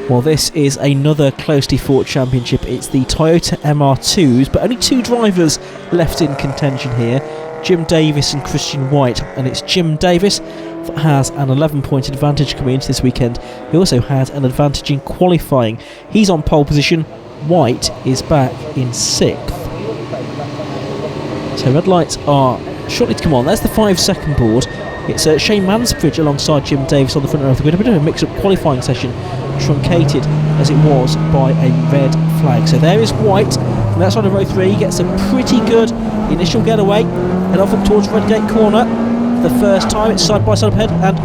Well, this is another closely fought championship. It's the Toyota MR2s, but only two drivers left in contention here, Jim Davis and Christian White. And it's Jim Davis that has an 11-point advantage coming into this weekend. He also had an advantage in qualifying. He's on pole position. White is back in 6th. So red lights are shortly to come on. There's the 5-second board. It's Shane Mansbridge alongside Jim Davis on the front row of the grid. A bit of a mix-up qualifying session, truncated as it was by a red flag. So there is White from that side of row 3. He gets a pretty good initial getaway. Head off up towards Redgate Corner. For the first time, it's side by side ahead, and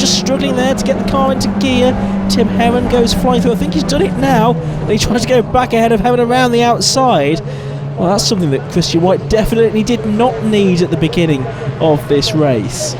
just struggling there to get the car into gear. Tim Heron goes flying through. I think he's done it now, and he tries to go back ahead of Heron around the outside. Well, that's something that Christian White definitely did not need at the beginning of this race.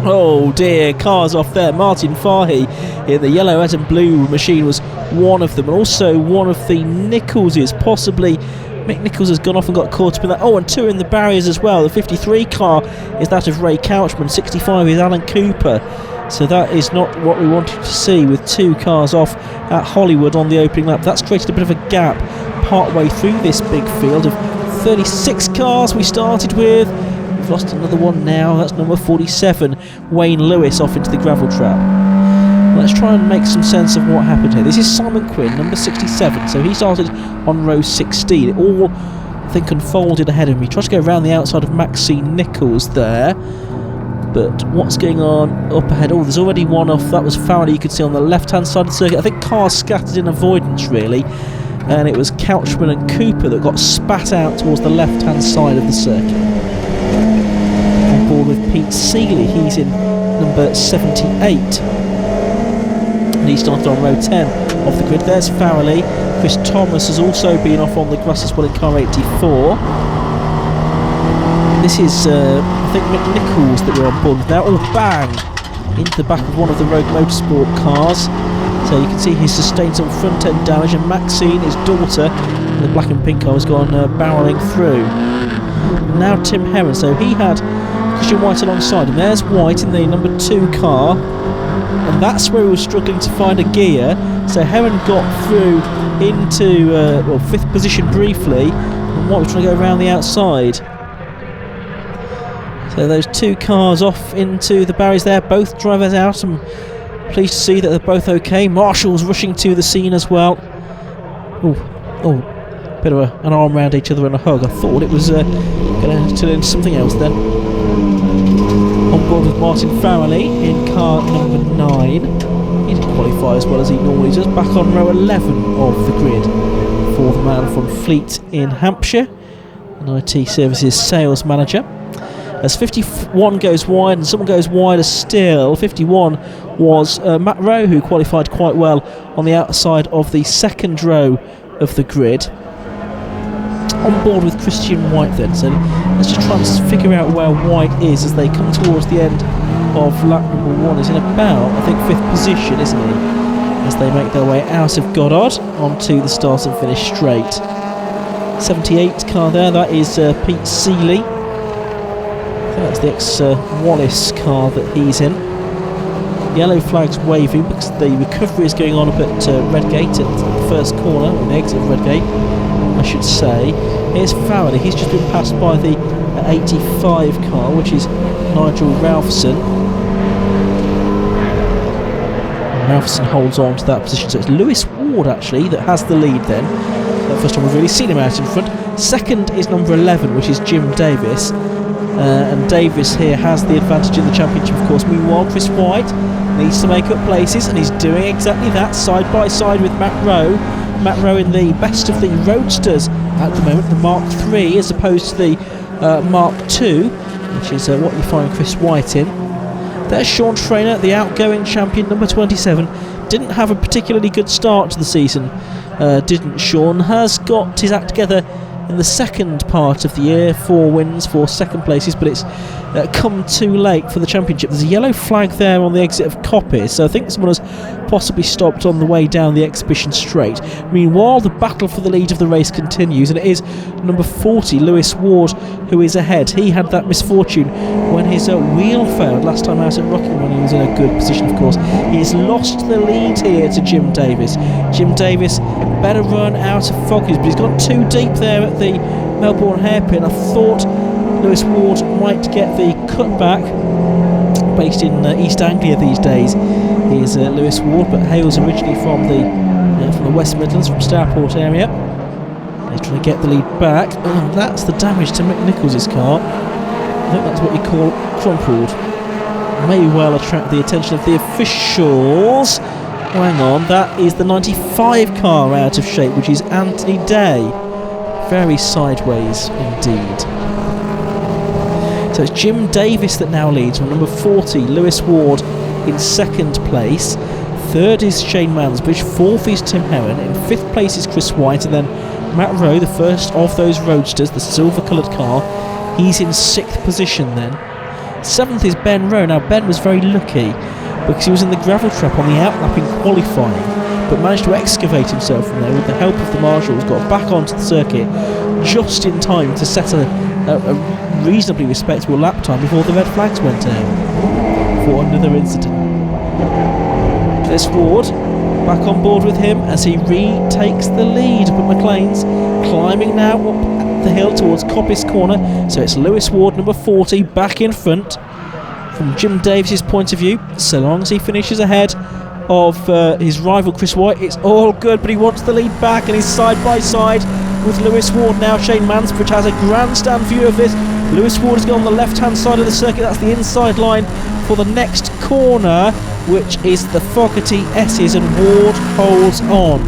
Oh dear, cars off there. Martin Fahey in the yellow, red and blue machine was one of them, and also one of the Nicholses. Possibly Mick Nichols has gone off and got caught up in that. Oh, and two in the barriers as well. The 53 car is that of Ray Couchman, 65 is Alan Cooper. So that is not what we wanted to see, with two cars off at Hollywood on the opening lap. That's created a bit of a gap partway through this big field of 36 cars we started with. We've lost another one now. That's number 47, Wayne Lewis, off into the gravel trap. Let's try and make some sense of what happened here. This is Simon Quinn, number 67. So he started on row 16. It all, I think, unfolded ahead of him. He tried to go around the outside of Maxine Nichols there. But what's going on up ahead? Oh, there's already one off. That was Farrelly, you could see on the left-hand side of the circuit. I think cars scattered in avoidance, really. And it was Couchman and Cooper that got spat out towards the left-hand side of the circuit. On board with Pete Seeley. He's in number 78. And he started on row 10 off the grid. There's Farrelly. Chris Thomas has also been off on the grass as well in car 84. This is, I think, Mick Nichols that we're on board with now. Oh, bang! Into the back of one of the Rogue Motorsport cars. So you can see he's sustained some front end damage, and Maxine, his daughter, in the black and pink car, has gone barrelling through. Now Tim Heron, so he had Christian White alongside him. There's White in the number 2 car, and that's where he was struggling to find a gear. So Heron got through into 5th position briefly, and White was trying to go around the outside. So those two cars off into the barriers there, both drivers out. I'm pleased to see that they're both okay. Marshall's rushing to the scene as well. Oh, bit of an arm around each other and a hug. I thought it was going to turn into something else then. On board with Martin Farrelly in car number 9. He didn't qualify as well as he normally does. Back on row 11 of the grid for the man from Fleet in Hampshire, an IT Services sales manager. As 51 goes wide, and someone goes wider still. 51 was Matt Rowe, who qualified quite well on the outside of the 2nd row of the grid. On board with Christian White then, so let's just try and figure out where White is as they come towards the end of lap number 1. He's in about, I think, 5th position, isn't he? As they make their way out of Goddard onto the start and finish straight. 78 car there, that is Pete Seeley. That's the ex-Wallace car that he's in. Yellow flag's waving because the recovery is going on up at Redgate, at the first corner, or the exit of Redgate, I should say. Here's Farrelly. He's just been passed by the 85 car, which is Nigel Ralphson. Ralphson holds on to that position, so it's Lewis Ward actually that has the lead then. First time we've really seen him out in front. Second is number 11, which is Jim Davis. And Davis here has the advantage in the championship, of course. Meanwhile, Chris White needs to make up places, and he's doing exactly that, side by side with Matt Rowe. Matt Rowe in the best of the Roadsters at the moment, the Mark III as opposed to the Mark II, which is what you find Chris White in. There's Sean Traynor, the outgoing champion, number 27. Didn't have a particularly good start to the season, didn't Sean. Has got his act together in the second part of the year, 4 wins, 4 second places, but it's come too late for the championship. There's a yellow flag there on the exit of Coppice, so I think someone has possibly stopped on the way down the exhibition straight. Meanwhile, the battle for the lead of the race continues, and it is number 40, Lewis Ward, who is ahead. He had that misfortune when his wheel failed last time out at Rockingham when he was in a good position, of course. He's lost the lead here to Jim Davis. Jim Davis, better run out of Foggers, but he's gone too deep there at the Melbourne hairpin. I thought Lewis Ward might get the cutback. Based in East Anglia these days is Lewis Ward, but hails originally from the West Midlands, from Stourport area. He's trying to get the lead back. That's the damage to Mick Nicholls' car. I think that's what you call crumpled. May well attract the attention of the officials. Hang on, that is the 95 car out of shape, which is Anthony Day. Very sideways indeed. So it's Jim Davis that now leads from number 40, Lewis Ward in second place. Third is Shane Mansbridge, fourth is Tim Heron, in fifth place is Chris White, and then Matt Rowe, the first of those roadsters, the silver coloured car, he's in sixth position then. Seventh is Ben Rowe. Now Ben was very lucky because he was in the gravel trap on the outlapping qualifying, but managed to excavate himself from there with the help of the marshals, got back onto the circuit just in time to set a reasonably respectable lap time before the red flags went out for another incident. Chris Ward back on board with him as he retakes the lead, but McLean's climbing now up the hill towards Coppice Corner, so it's Lewis Ward, number 40, back in front from Jim Davis's point of view. So long as he finishes ahead of his rival Chris White, it's all good, but he wants the lead back, and he's side by side with Lewis Ward now. Shane Mansbridge has a grandstand view of this. Lewis Ward has gone on the left hand side of the circuit, that's the inside line for the next corner, which is the Fogarty S's, and Ward holds on.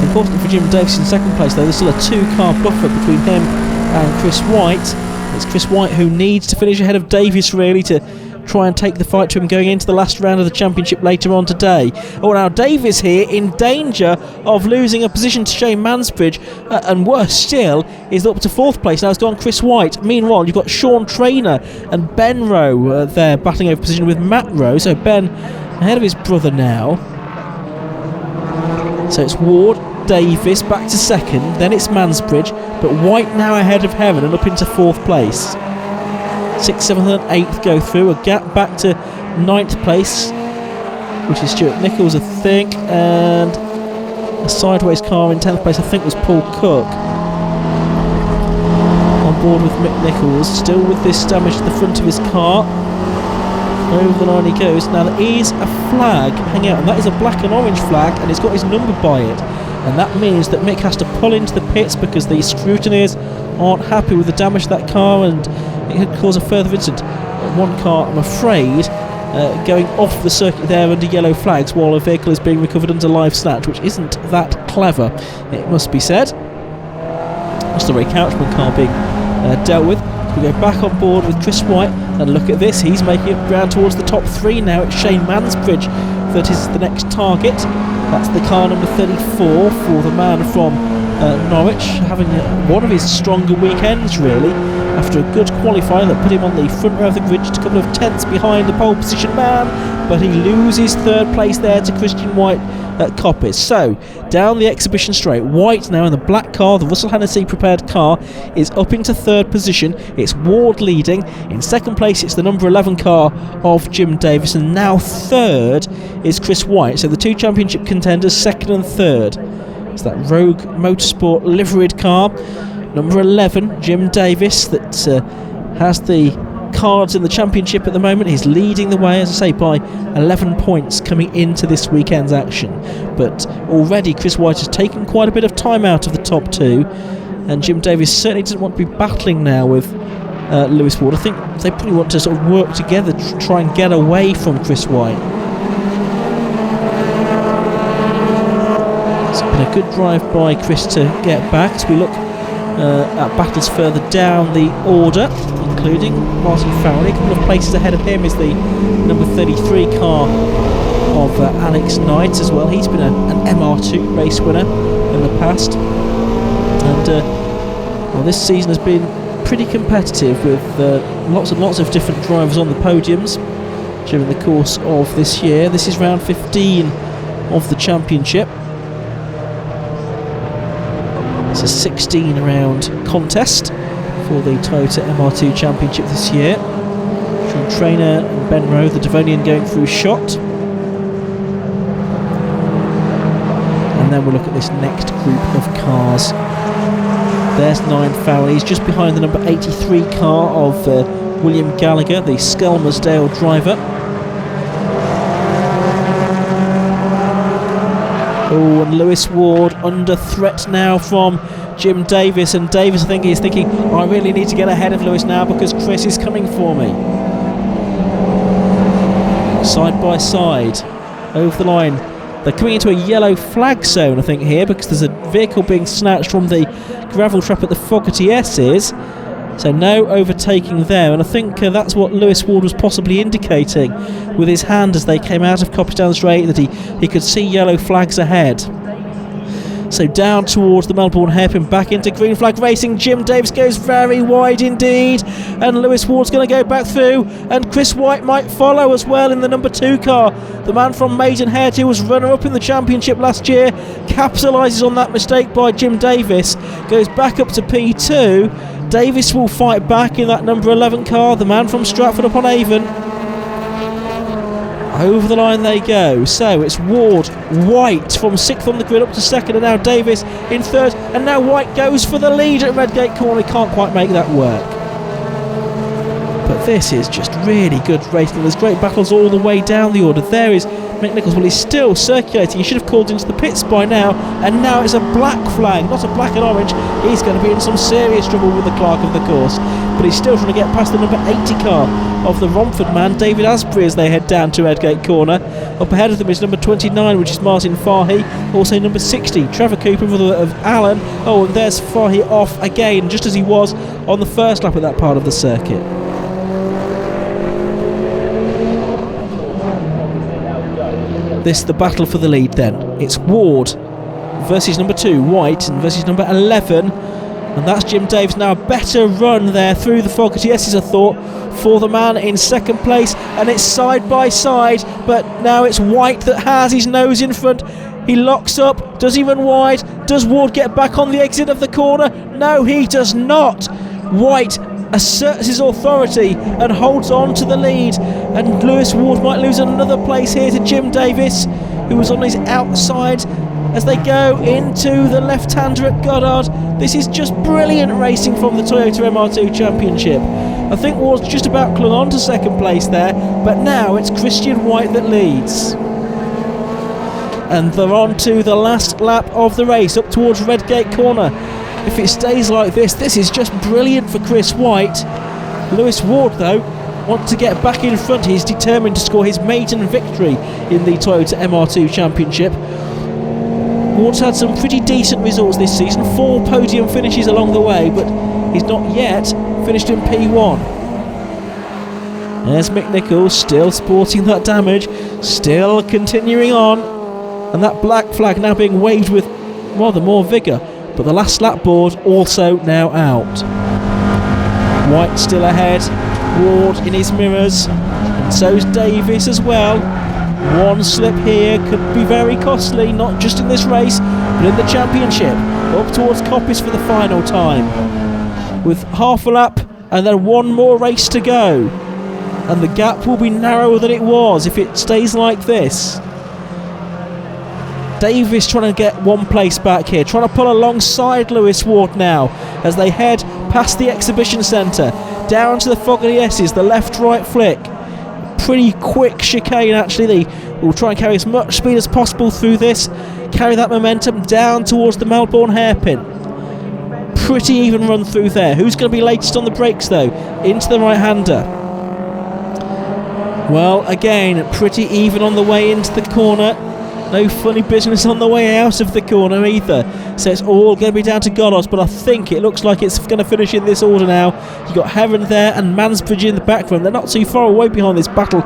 Importantly for Jim Davis in second place though, there's still a 2-car buffer between him and Chris White. It's Chris White who needs to finish ahead of Davis really to try and take the fight to him going into the last round of the championship later on today. Oh, now Davis here in danger of losing a position to Shane Mansbridge, and worse still is up to fourth place. Now it's gone Chris White. Meanwhile you've got Sean Traynor and Ben Rowe there battling over position with Matt Rowe, so Ben ahead of his brother now. So it's Ward, Davis back to second, then it's Mansbridge, but White now ahead of Heron and up into fourth place. 6th, 7th and 8th go through, a gap back to 9th place, which is Stuart Nichols I think, and a sideways car in 10th place I think was Paul Cook. On board with Mick Nicholls, still with this damage to the front of his car. Over the line he goes. Now there is a flag hanging out, and that is a black and orange flag, and it's got his number by it, and that means that Mick has to pull into the pits because the scrutineers aren't happy with the damage to that car, and it could cause a further incident. One car, I'm afraid, going off the circuit there under yellow flags while a vehicle is being recovered under live snatch, which isn't that clever, it must be said. That's the Ray Couchman car being dealt with. We go back on board with Chris White, and look at this, he's making it round towards the top 3 now. It's Shane Mansbridge that is the next target. That's the car number 34 for the man from Norwich, having one of his stronger weekends really, after a good qualifying that put him on the front row of the grid, just a couple of tenths behind the pole position man, but he loses third place there to Christian White at Coppice. So down the exhibition straight, White now in the black car, the Russell Hennessy prepared car, is up into third position. It's Ward leading. In second place it's the number 11 car of Jim Davis, and now third is Chris White. So the two championship contenders, second and third. It's that Rogue Motorsport liveried car, number 11, Jim Davis, that has the cards in the championship at the moment. He's leading the way, as I say, by 11 points coming into this weekend's action. But already Chris White has taken quite a bit of time out of the top 2, and Jim Davis certainly doesn't want to be battling now with Lewis Ward. I think they probably want to sort of work together to try and get away from Chris White. It's been a good drive by Chris to get back. As we look at battles further down the order, including Martin Fowley, a couple of places ahead of him is the number 33 car of Alex Knight as well. He's been an MR2 race winner in the past, and well, this season has been pretty competitive with lots and lots of different drivers on the podiums during the course of this year. This is round 15 of the championship. It's a 16 round contest, for the Toyota MR2 Championship this year. Sean Trainer and Ben Rowe, the Devonian, going through shot. And then we'll look at this next group of cars. There's 9 Fowleys, just behind the number 83 car of William Gallagher, the Skelmersdale driver. Oh, and Lewis Ward under threat now from Jim Davis, and Davis, I think, is thinking, I really need to get ahead of Lewis now because Chris is coming for me. Side by side, over the line. They're coming into a yellow flag zone, I think, here, because there's a vehicle being snatched from the gravel trap at the Fogarty S's. So no overtaking there, and I think that's what Lewis Ward was possibly indicating with his hand as they came out of Coppistown Straight, that he could see yellow flags ahead. So down towards the Melbourne hairpin, back into green flag racing. Jim Davis goes very wide indeed, and Lewis Ward's going to go back through, and Chris White might follow as well in the number 2 car. The man from Maidenhead, who was runner-up in the championship last year, capitalises on that mistake by Jim Davis, goes back up to P2. Davis will fight back in that number 11 car, the man from Stratford-upon-Avon. Over the line they go. So it's Ward, White from 6th on the grid up to 2nd, and now Davis in 3rd, and now White goes for the lead at Redgate Corner. He can't quite make that work. But this is just really good racing. There's great battles all the way down the order. There is Mick Nichols. Well, he's still circulating. He should have called into the pits by now, and now it's a black flag, not a black and orange. He's going to be in some serious trouble with the clerk of the course, but he's still trying to get past the number 80 car of the Romford man, David Asprey, as they head down to Redgate Corner. Up ahead of them is number 29, which is Martin Fahy. Also number 60, Trevor Cooper, brother of Alan. Oh, and there's Fahy off again, just as he was on the first lap of that part of the circuit. This the battle for the lead then. It's Ward versus number 2, White, and versus number 11. And that's Jim Davis. Now a better run there through the Fogarty S's, I thought, for the man in 2nd place. And it's side by side, but now it's White that has his nose in front. He locks up. Does he run wide? Does Ward get back on the exit of the corner? No, he does not. White asserts his authority and holds on to the lead, and Lewis Ward might lose another place here to Jim Davis, who was on his outside as they go into the left-hander at Goddard. This is just brilliant racing from the Toyota MR2 Championship. I think Ward's just about clung on to 2nd place there, but now it's Christian White that leads. And they're on to the last lap of the race, up towards Redgate Corner. If it stays like this, this is just brilliant for Chris White. Lewis Ward, though, wants to get back in front. He's determined to score his maiden victory in the Toyota MR2 Championship. Ward's had some pretty decent results this season, 4 podium finishes along the way, but he's not yet finished in P1. There's Mick Nichols, still sporting that damage, still continuing on, and that black flag now being waved with rather more vigour. But the last lap board also now out. White still ahead, Ward in his mirrors, and so's Davis as well. One slip here could be very costly, not just in this race, but in the championship. Up towards Coppice for the final time, with half a lap and then one more race to go. And the gap will be narrower than it was if it stays like this. Davis trying to get one place back here, trying to pull alongside Lewis Ward now as they head past the exhibition centre, down to the Fogarty S's, the left-right flick. Pretty quick chicane actually. They will try and carry as much speed as possible through this, carry that momentum down towards the Melbourne hairpin. Pretty even run through there. Who's going to be latest on the brakes though? Into the right-hander. Well, again, pretty even on the way into the corner. No funny business on the way out of the corner either. So it's all going to be down to Goddard, but I think it looks like it's going to finish in this order now. You've got Heron there and Mansbridge in the background. They're not too far away behind this battle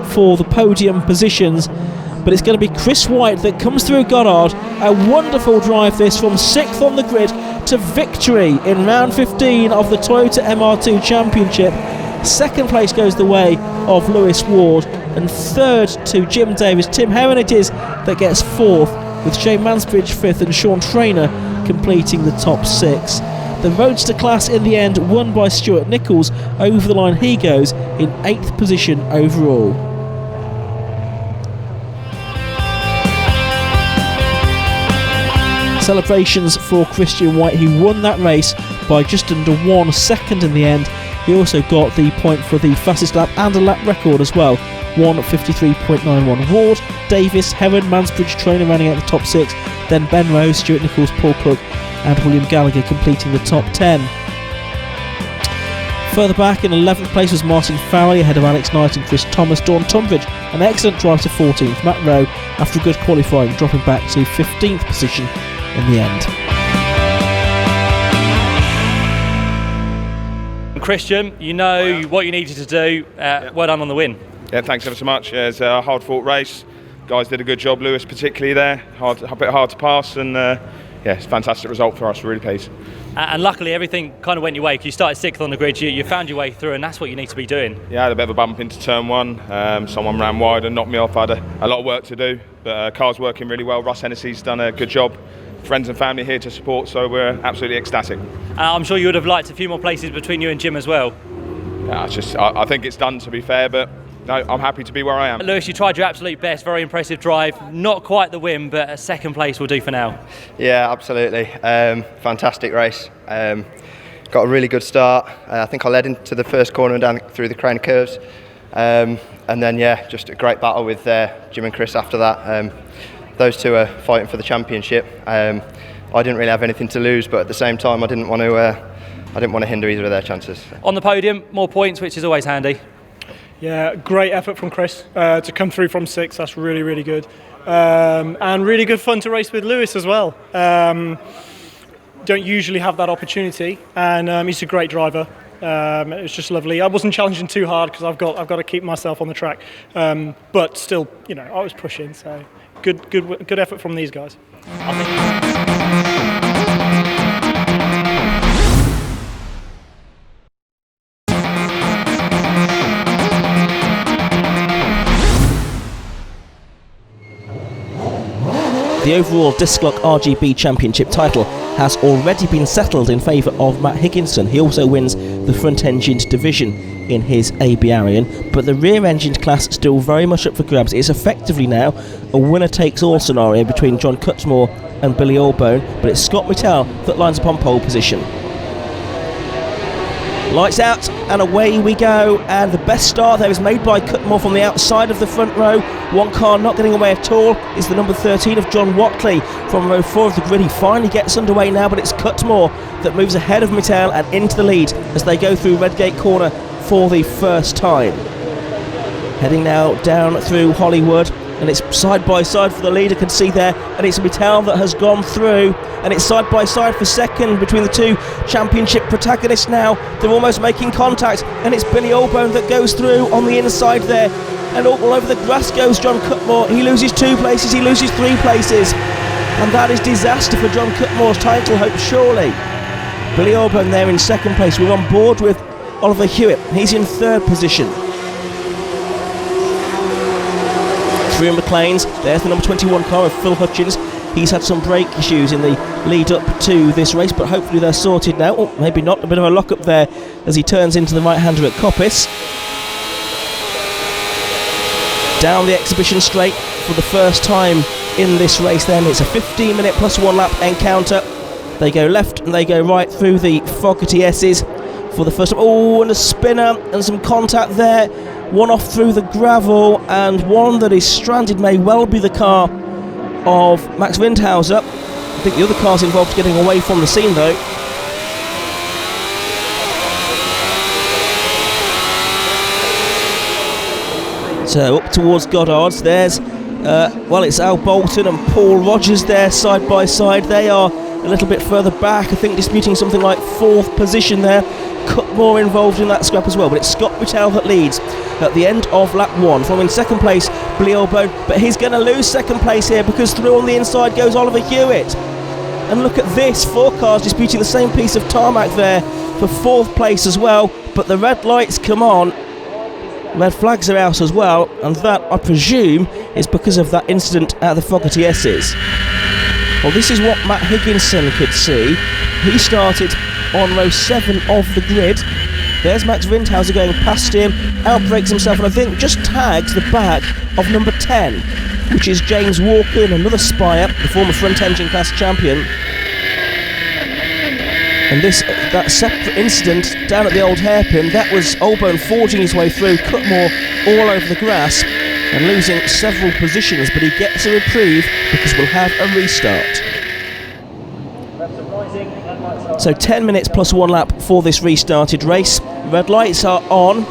for the podium positions. But it's going to be Chris White that comes through Goddard. A wonderful drive this from 6th on the grid to victory in round 15 of the Toyota MR2 Championship. 2nd place goes the way of Lewis Ward, and 3rd to Jim Davis. Tim Heron it is that gets 4th, with Shane Mansbridge 5th and Sean Trainer completing the top 6. The Roadster class in the end won by Stuart Nichols. Over the line he goes in 8th position overall. Celebrations for Christian White, who won that race by just under 1 second in the end. He also got the point for the fastest lap and a lap record as well. 1:53.91. Ward, Davis, Heron, Mansbridge, Trainer rounding out the top 6. Then Ben Rose, Stuart Nichols, Paul Cook and William Gallagher completing the top 10. Further back in 11th place was Martin Farrelly ahead of Alex Knight and Chris Thomas. Dawn Tunbridge, an excellent drive to 14th. Matt Rowe, after a good qualifying, dropping back to 15th position in the end. Christian, you know what you needed to do. Well done on the win. Yeah, thanks ever so much. It's a hard-fought race. Guys did a good job. Lewis particularly there, a bit hard to pass, and it's a fantastic result for us. Really pleased. And luckily, everything kind of went your way. You started 6th on the grid. You found your way through, and that's what you need to be doing. Yeah, I had a bit of a bump into turn 1. Someone ran wide and knocked me off. I had a lot of work to do, but car's working really well. Russ Hennessy's done a good job. Friends and family here to support, so we're absolutely ecstatic. I'm sure you would have liked a few more places between you and Jim as well. Yeah, I think it's done, to be fair, but no, I'm happy to be where I am. Lewis, you tried your absolute best, very impressive drive. Not quite the win, but a 2nd place will do for now. Yeah, absolutely. Fantastic race. Got a really good start. I think I led into the first corner and down through the crane curves. And then, just a great battle with Jim and Chris after that. Those two are fighting for the championship. I didn't really have anything to lose, but at the same time, I didn't want to hinder either of their chances. On the podium, more points, which is always handy. Yeah, great effort from Chris to come through from 6. That's really, really good, and really good fun to race with Lewis as well. Don't usually have that opportunity, and he's a great driver. It was just lovely. I wasn't challenging too hard because I've got to keep myself on the track, but still, I was pushing. So. Good effort from these guys. The overall Disc Lock RGB Championship title has already been settled in favour of Matt Higginson. He also wins the front-engined division in his AB Arian, but the rear-engined class still very much up for grabs. It's effectively now a winner-takes-all scenario between John Cutmore and Billy Allbone, but it's Scott Mittal that lines up on pole position. Lights out and away we go, and the best start there is made by Cutmore from the outside of the front row. One car not getting away at all is the number 13 of John Watley from row 4 of the grid. He finally gets underway now, but it's Cutmore that moves ahead of Mittal and into the lead as they go through Redgate Corner for the first time. Heading now down through Hollywood, and it's side by side for the leader, can see there, and it's Mittal that has gone through, and it's side by side for second between the two championship protagonists now. They're almost making contact, and it's Billy Allbone that goes through on the inside there, and all over the grass goes John Cutmore. He loses 2 places, he loses 3 places, and that is disaster for John Cutmore's title hope, surely. Billy Allbone there in 2nd place. We're on board with Oliver Hewitt, he's in 3rd position. Through McLean's, there's the number 21 car of Phil Hutchins. He's had some brake issues in the lead up to this race, but hopefully they're sorted now. Oh, maybe not, a bit of a lock up there as he turns into the right-hander at Coppice. Down the exhibition straight for the first time in this race then. It's a 15-minute plus 1 lap encounter. They go left and they go right through the Fogarty S's for the first time. Oh, and a spinner and some contact there. One off through the gravel, and one that is stranded may well be the car of Max Windhauser. I think the other car's involved getting away from the scene though. So up towards Goddard's, there's it's Al Bolton and Paul Rogers there side by side. They are a little bit further back, I think disputing something like 4th position there. Cutmore involved in that scrap as well, but it's Scott Mittal that leads at the end of lap 1. From in 2nd place, Billy Allbone, but he's going to lose 2nd place here because through on the inside goes Oliver Hewitt. And look at this, 4 cars disputing the same piece of tarmac there for 4th place as well, but the red lights come on. Red flags are out as well, and that, I presume, is because of that incident at the Fogarty S's. Well, this is what Matt Higginson could see. He started on row 7 of the grid. There's Max Windhauser going past him, outbrakes himself, and I think just tags the back of number 10, which is James Walker in another Spire, the former front engine class champion. And that separate incident down at the old hairpin, that was Oldbone forging his way through, Cutmore all over the grass and losing several positions, but he gets a reprieve because we'll have a restart. So 10 minutes plus 1 lap for this restarted race. Red lights are on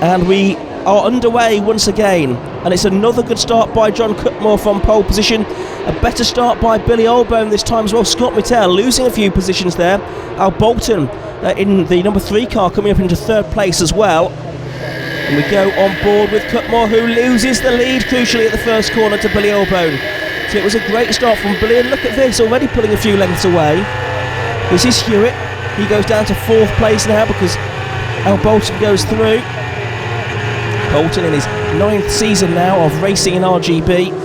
and we are underway once again, and it's another good start by John Cutmore from pole position. A better start by Billy Oldbone this time as well. Scott Mittel losing a few positions there. Al Bolton in the number 3 car coming up into 3rd place as well. And we go on board with Cutmore, who loses the lead crucially at the first corner to Billy Oldbone. So it was a great start from Billy, and look at this, already pulling a few lengths away. This is Hewitt. He goes down to 4th place now because Al Bolton goes through. Bolton in his 9th season now of racing in RGB.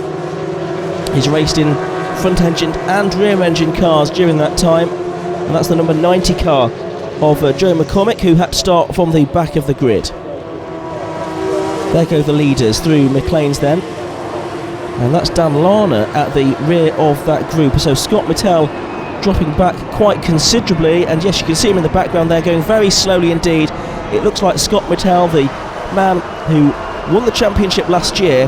He's raced in front engine and rear engine cars during that time, and that's the number 90 car of Joe McCormick, who had to start from the back of the grid. There go the leaders through McLean's then, and that's Dan Larner at the rear of that group. So Scott Mittel dropping back quite considerably, and yes, you can see him in the background there going very slowly indeed. It looks like Scott Mittel, the man who won the championship last year,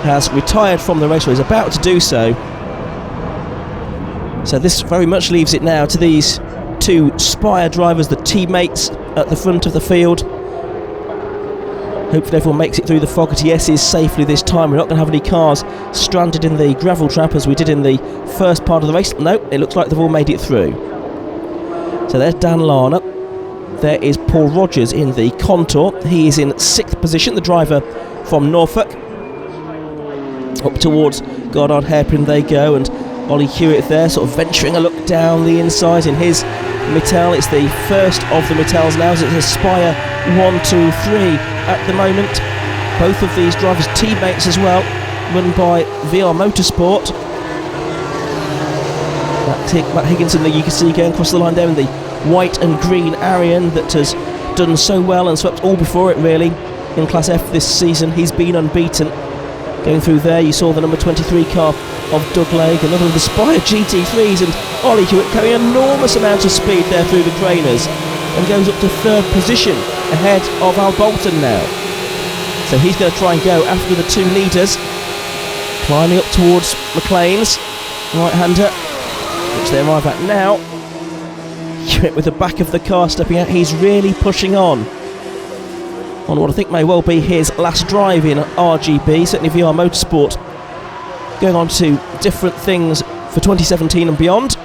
has retired from the race, or is about to do so. So this very much leaves it now to these 2 Spire drivers, the teammates at the front of the field. Hopefully everyone makes it through the Fogarty S's safely this time. We're not going to have any cars stranded in the gravel trap as we did in the first part of the race. No, it looks like they've all made it through. So there's Dan Larner. There is Paul Rogers in the Contour. He is in 6th position, the driver from Norfolk. Up towards Goddard Hairpin they go, and Ollie Hewitt there sort of venturing a look down the inside in his Mittel. It's the first of the Mittels now, so it's a Spire 1, 2, 3 at the moment. Both of these drivers teammates as well, run by VR Motorsport. Matt Higginson that you can see going across the line there in the white and green Arian that has done so well and swept all before it really in Class F this season. He's been unbeaten. Going through there you saw the number 23 car of Doug Lake, another of the Spire GT3s, and Ollie Hewitt carrying an enormous amount of speed there through the trainers and goes up to 3rd position ahead of Al Bolton now. So he's going to try and go after the 2 leaders, climbing up towards McLean's right-hander, which they arrive at now. Hewitt with the back of the car stepping out. He's really pushing on what I think may well be his last drive in RGB, certainly VR Motorsport, going on to different things for 2017 and beyond.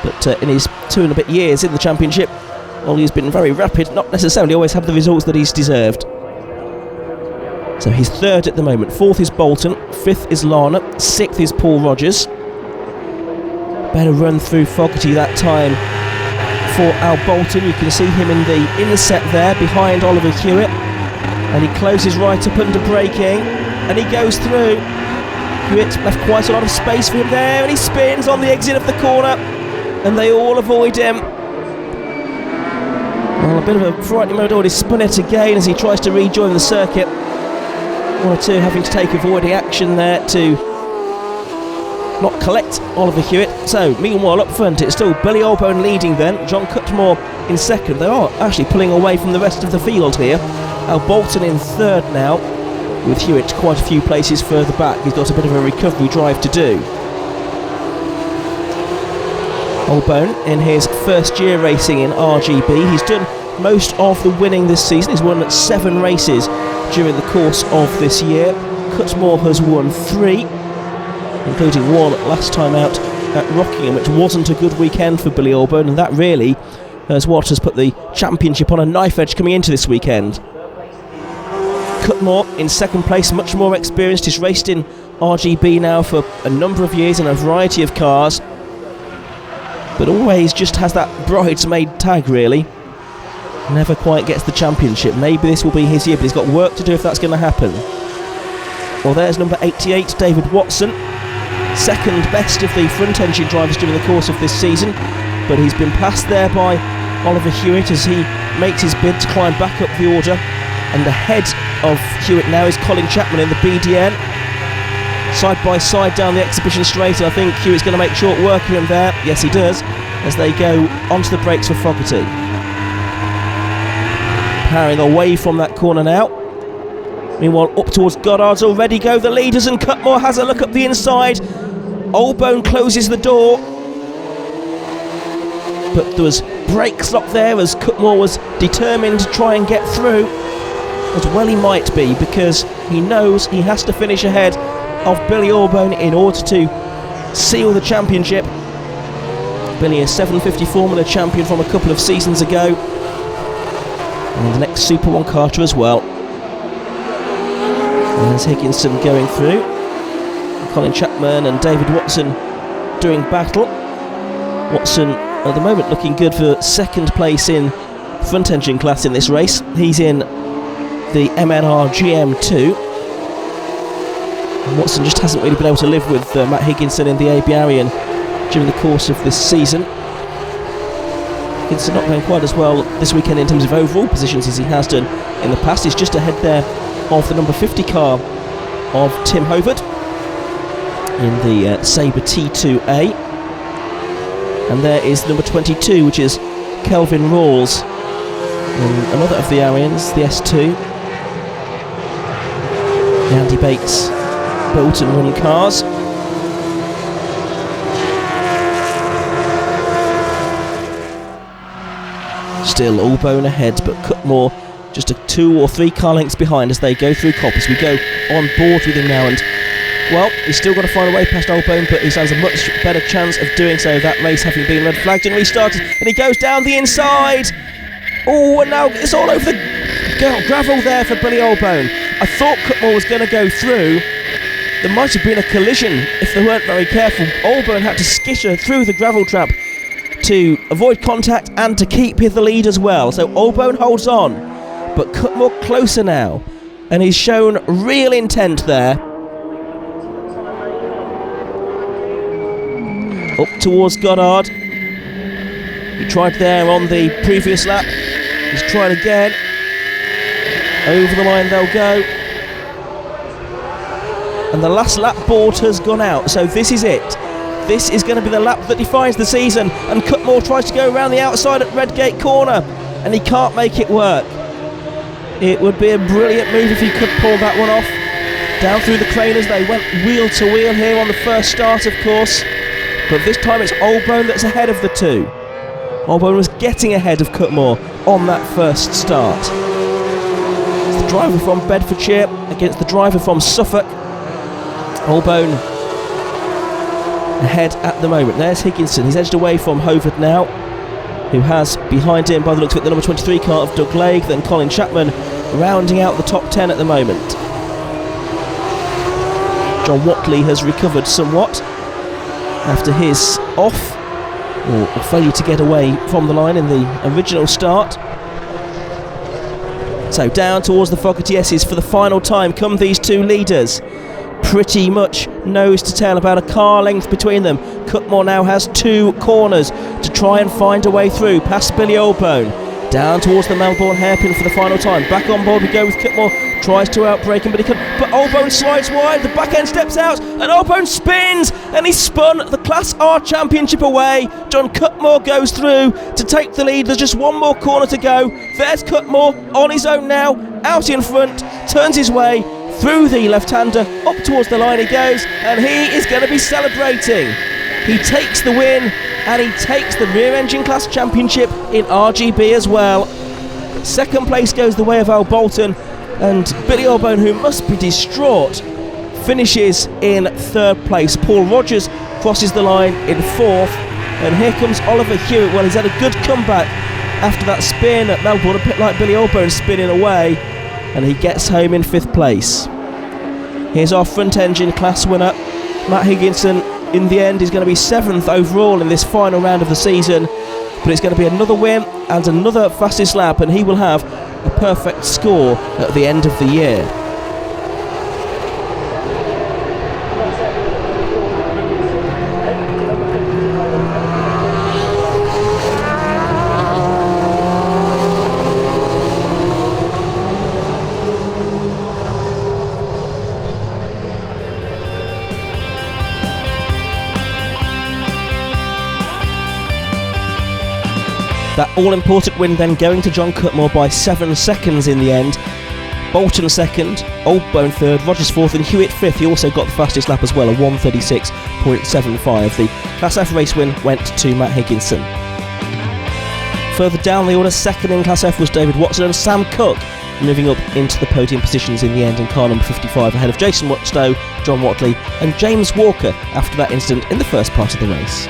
But in his 2 and a bit years in the championship, Ollie's been very rapid, not necessarily always had the results that he's deserved. So he's 3rd at the moment. 4th is Bolton, 5th is Larner, 6th is Paul Rogers. Better run through Fogarty that time for Al Bolton. You can see him in the inset there behind Oliver Hewitt, and he closes right up under braking and he goes through. Hewitt left quite a lot of space for him there, and he spins on the exit of the corner and they all avoid him. Well, a bit of a frightening moment. Already spun it again as he tries to rejoin the circuit. 1 or 2 having to take avoiding action there to not collect Oliver Hewitt. So meanwhile up front it's still Billy Oldbone leading then, John Cutmore in 2nd. They are actually pulling away from the rest of the field here. Al Bolton in 3rd now, with Hewitt quite a few places further back. He's got a bit of a recovery drive to do. Oldbone in his 1st year racing in RGB. He's done most of the winning this season. He's won 7 races during the course of this year. Cutmore has won 3, including 1 last time out at Rockingham, which wasn't a good weekend for Billy Oldbone, and that really is what has put the championship on a knife edge coming into this weekend. Cutmore in 2nd place, much more experienced. He's raced in RGB now for a number of years in a variety of cars, but always just has that bridesmaid tag really. Never quite gets the championship. Maybe this will be his year, but he's got work to do if that's going to happen. Well, there's number 88, David Watson, 2nd best of the front engine drivers during the course of this season. but he's been passed there by Oliver Hewitt as he makes his bid to climb back up the order. And ahead of Hewitt now is Colin Chapman in the BDN. Side by side down the exhibition straight, and I think Hewitt's going to make short work of him there. Yes, he does, as they go onto the brakes for Fogarty. Powering away from that corner now. Meanwhile, up towards Goddard's already go the leaders, and Cutmore has a look up the inside. Oldbone closes the door, but there was brakes locked there as Cutmore was determined to try and get through. As well he might be, because he knows he has to finish ahead of Billy Oldbone in order to seal the championship. Billy, a 750 Formula champion from a couple of seasons ago, and the next Super 1 karter as well. And there's Higginson going through, Colin Chapman and David Watson doing battle. Watson at the moment looking good for second place in front engine class in this race. He's in the MNR GM2. Watson just hasn't really been able to live with Matt Higginson in the AB Arian during the course of this season. Higginson not going quite as well this weekend in terms of overall positions as he has done in the past. He's just ahead there of the number 50 car of Tim Hovard in the Sabre T2A. And there is number 22, which is Kelvin Rawls in another of the Arians, the S2. The Andy Bates Bolton run cars. Still Oldbone ahead, but Cutmore just a 2 or 3 car lengths behind as they go through Coppice. We go on board with him now, and well, he's still got to find a way past Oldbone, but he stands a much better chance of doing so, that race having been red flagged and restarted. And he goes down the inside. Oh, and now it's all over the gravel there for Billy Oldbone. I thought Cutmore was going to go through. There might have been a collision if they weren't very careful. Oldbone had to skitter through the gravel trap to avoid contact and to keep the lead as well. So Oldbone holds on, but Cutmore closer now, and he's shown real intent there. Up towards Goddard. He tried there on the previous lap. He's tried again. Over the line they'll go. And the last lap board has gone out, so this is it. This is going to be the lap that defines the season, and Cutmore tries to go around the outside at Redgate Corner, and he can't make it work. It would be a brilliant move if he could pull that one off. Down through the craners, they went wheel to wheel here on the first start, of course, but this time it's Oldbone that's ahead of the two. Oldbone was getting ahead of Cutmore on that first start. It's the driver from Bedfordshire against the driver from Suffolk. Oldbone ahead at the moment. There's Higginson. He's edged away from Hovard now, who has behind him, by the looks of it, the number 23 car of Doug Legg, then Colin Chapman rounding out the top 10 at the moment. John Watley has recovered somewhat after his off or failure to get away from the line in the original start. So down towards the Fogarty S's for the final time come these two leaders. Pretty much nose to tail, about a car length between them. Cutmore now has 2 corners to try and find a way through past Billy Oldbone. Down towards the Melbourne hairpin for the final time. Back on board we go with Cutmore. Tries to outbrake him, but he can't. But Oldbone slides wide. The back end steps out, and Oldbone spins, and he's spun the Class R Championship away. John Cutmore goes through to take the lead. There's just one more corner to go. There's Cutmore on his own now, out in front, turns his way through the left-hander, up towards the line he goes, and he is going to be celebrating. He takes the win, and he takes the rear engine class championship in RGB as well. Second place goes the way of Al Bolton, and Billy Oldbone, who must be distraught, finishes in 3rd place. Paul Rogers crosses the line in 4th, and here comes Oliver Hewitt. Well, he's had a good comeback after that spin at Melbourne, a bit like Billy Oldbone spinning away, and he gets home in 5th place. Here's our front engine class winner, Matt Higginson. In the end, is going to be 7th overall in this final round of the season, but it's going to be another win and another fastest lap, and he will have a perfect score at the end of the year. That all-important win then going to John Cutmore by 7 seconds in the end. Bolton second, Oldbone third, Rogers fourth and Hewitt fifth. He also got the fastest lap as well, a 1:36.75. The Class F race win went to Matt Higginson. Further down the order, second in Class F was David Watson and Sam Cook, moving up into the podium positions in the end in car number 55 ahead of Jason Watstow, John Watley and James Walker after that incident in the first part of the race.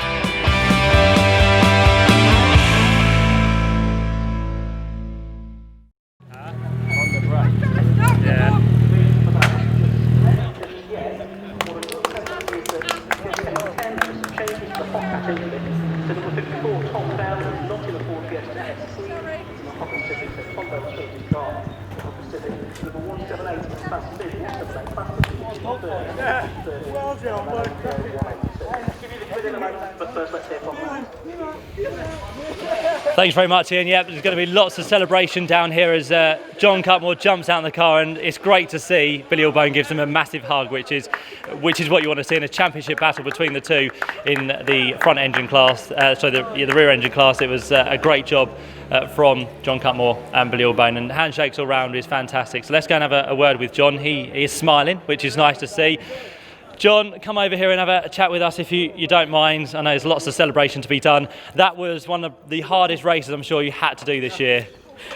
Thanks very much, Ian. Yep, there's going to be lots of celebration down here as John Cutmore jumps out in the car, and it's great to see. Billy Allbone gives him a massive hug, which is what you want to see in a championship battle between the two in the front engine class. The rear engine class. It was a great job from John Cutmore and Billy Allbone, and handshakes all round is fantastic. So let's go and have a word with John. He is smiling, which is nice to see. John, come over here and have a chat with us if you don't mind. I know there's lots of celebration to be done. That was one of the hardest races I'm sure you had to do this year.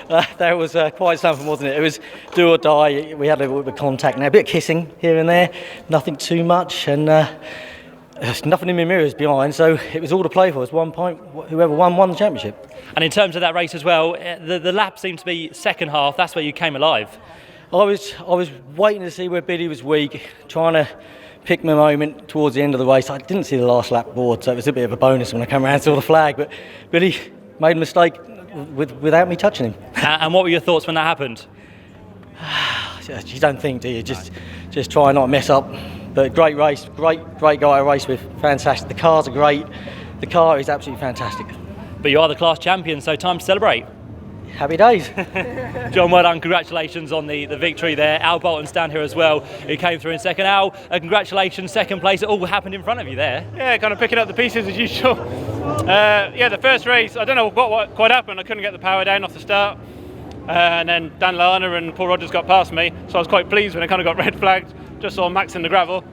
That was quite something, wasn't it? It was do or die. We had a bit of contact now, a bit of kissing here and there, nothing too much, and there's nothing in my mirrors behind, so it was all to play for. It was 1 point. Whoever won the championship. And in terms of that race as well, the lap seemed to be second half. That's where you came alive. I was waiting to see where Billy was weak, trying to pick my moment towards the end of the race. I didn't see the last lap board, so it was a bit of a bonus when I came around and saw the flag, but Billy made a mistake without me touching him. And what were your thoughts when that happened? You don't think, do you? Just try not to mess up. But great race, great guy to race with, fantastic. The cars are great, the car is absolutely fantastic. But you are the class champion, so time to celebrate. Happy days. John, well done. Congratulations on the victory there. Al Bolton's down here as well, who came through in second. Al, congratulations, second place. It all happened in front of you there. Yeah, kind of picking up the pieces as usual. The first race, I don't know what quite happened. I couldn't get the power down off the start. And then Dan Lana and Paul Rogers got past me, so I was quite pleased when I kind of got red flagged. Just saw Max in the gravel.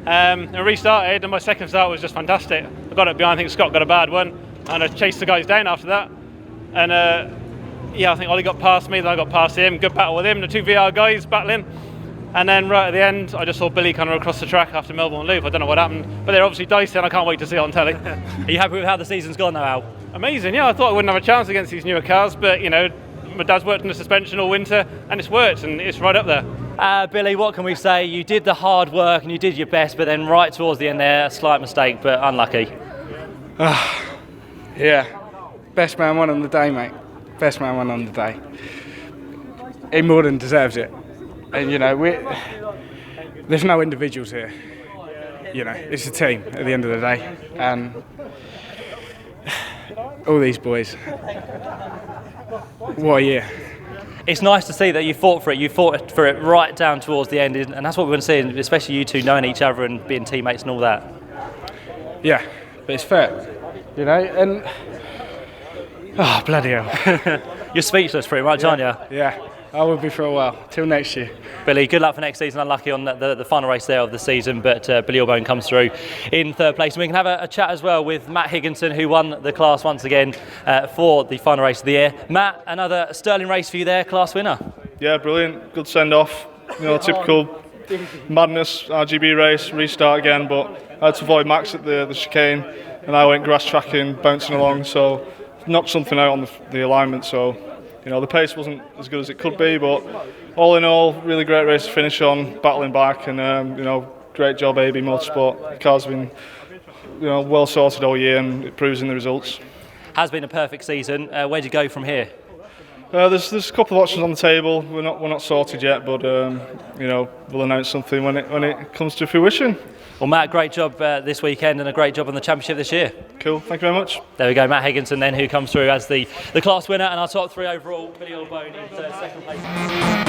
And restarted, and my second start was just fantastic. I got it behind, I think Scott got a bad one, and I chased the guys down after that. And I think Ollie got past me, then I got past him. Good battle with him, the two VR guys battling. And then right at the end, I just saw Billy kind of across the track after Melbourne Loop. I don't know what happened, but they're obviously dicey, and I can't wait to see it on telly. Are you happy with how the season's gone now, Al? Amazing, yeah. I thought I wouldn't have a chance against these newer cars, but my dad's worked in the suspension all winter, and it's worked, and it's right up there. Billy, what can we say? You did the hard work and you did your best, but then right towards the end there, a slight mistake, but unlucky. Yeah, best man won on the day, mate. Best man won on the day. He more than deserves it. And there's no individuals here. It's a team at the end of the day. And all these boys, what a year. It's nice to see that you fought for it. You fought for it right down towards the end, and that's what we want to see, especially you two knowing each other and being teammates and all that. Yeah, but it's fair, and bloody hell. You're speechless pretty much, aren't you? Yeah, I will be for a while, till next year. Billy, good luck for next season. Unlucky on the final race there of the season, but Billy Allbone comes through in third place. And we can have a chat as well with Matt Higginson, who won the class once again for the final race of the year. Matt, another sterling race for you there, class winner. Yeah, brilliant. Good send-off. Typical madness RGB race, restart again, but I had to avoid Max at the chicane, and I went grass tracking, bouncing along, so knocked something out on the alignment. So the pace wasn't as good as it could be, but all in all, really great race to finish on, battling back, and great job AB Motorsport. The car's been well sorted all year, and it proves in the results. Has been a perfect season. Where do you go from here? There's a couple of options on the table. We're not sorted yet, but we'll announce something when it comes to fruition. Well, Matt, great job this weekend and a great job on the championship this year. Cool, thank you very much. There we go, Matt Higginson then, who comes through as the class winner, and our top three overall, Billy Allbone in second place.